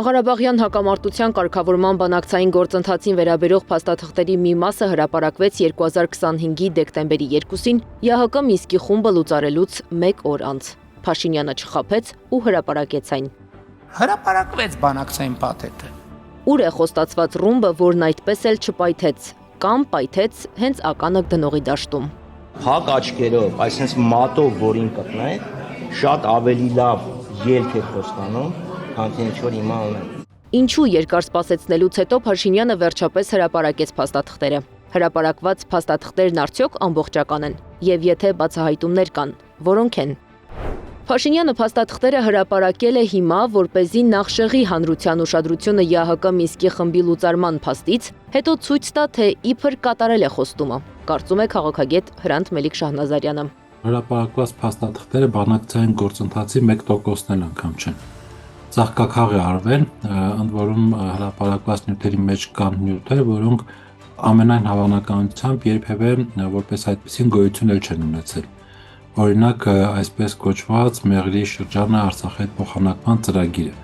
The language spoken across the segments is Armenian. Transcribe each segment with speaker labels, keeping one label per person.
Speaker 1: Ղարաբաղյան հակամարտության կարգավորման բանակցային գործընթացին վերաբերող փաստաթղթերի մի մասը հրապարակվեց 2025-ի դեկտեմբերի 2-ին ԵԱՀԿ Մինսկի խումբը լուծարելուց 1 օր անց։ Փաշինյանը չխաբեց ու հրապարակեց այն։
Speaker 2: Հրապարակվեց բանակցային փաթեթը։
Speaker 1: Ուր է խոստացված ռումբը, որն այդպես էլ չպայթեց, կամ պայթեց հենց ականը դնողի դաշտում։
Speaker 3: Փակ աչքերով, այսինքն մատով, որին կտնեք, շատ ավելի լավ ելք է խոստանում, քան թե ինչ-որ հիմա ունեն։
Speaker 1: Ինչու երկար սպասեցնելուց հետո Փաշինյանը վերջապես հրապարակեց փաստաթղթերը։ Հրապարակված փաստաթղթերն արդյոք ամբողջական են, եւ եթե բացահայտումներ կան, որոնք են։ Փաշինյանը փաստաթղթերը հրապարակել է հիմա, որպեսզի նախ շեղի հանրության ուշադրությունը ԵԱՀԿ Մինսկի խմբի լուծարման փաստից, հետո ցույց տա, թե իբր կատարել է խոստումը, կարծում է քաղաքագետ Հրանտ Մելիք-Շահնազարյանը։
Speaker 4: Հրապարակված փաստաթղթերը բանակցային գործընթացի 1%-ն էլ անգամ չեն։ Ծաղկաքաղ է արվել, ընդ որում հրապարակված նյութերի մեջ կան նյութեր, որոնք ամենայն հավանականությամբ երբևէ որպես այդպեսին գոյություն էլ չեն ունեցել։ Օրինակ, այսպես կոչված Մեղրի շրջանը Արցախի հետ փոխանակման ծրագիրը,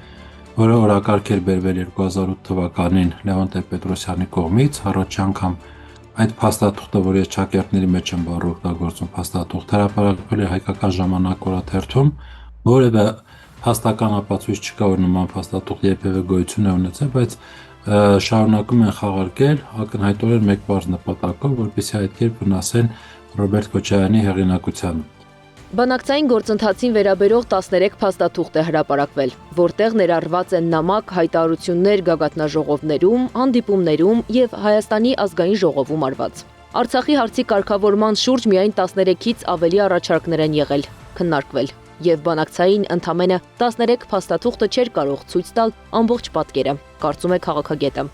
Speaker 4: որը օրակարգ էր բերվել 2008 թվականին Լևոն Տեր-Պետրոսյանի կողմից, առաջ անգամ այդ փաստաթուղթը, որ ես ճակերտների մեջ եմ բառը օգտագործում, փաստաթուղթ հրապարակվել է Հայկական ժամանակ օրաթերթում, որևէ փաստական ապացույց չկա, որ նման փաստաթուղթ երբևէ գոյություն է ունեցել, բայց շարունակում են խաղարկել ակնհայտորեն մեկ բարձ նպատակով, որպեսզի այդ կերպ վնասեն Ռոբերտ Քոչարյանի հեղինակությանը։
Speaker 1: Բանակցային գործընթացին վերաբերող 13 փաստաթուղթ է հրապարակվել, որտեղ ներառված են նամակ, հայտարարություններ գագաթնաժողովներում, հանդիպումներում եւ Հայաստանի ազգային ժողովում արված։ Արցախի հարցի կարգավորման շուրջ միայն 13-ից ավելի առաջարկներ են եղել, քննարկվել, եւ բանակցային ընդամենը 13 փաստաթուղթը չէր կարող ցույց տալ ամբողջ պատկերը, կարծում է քաղաքագետը։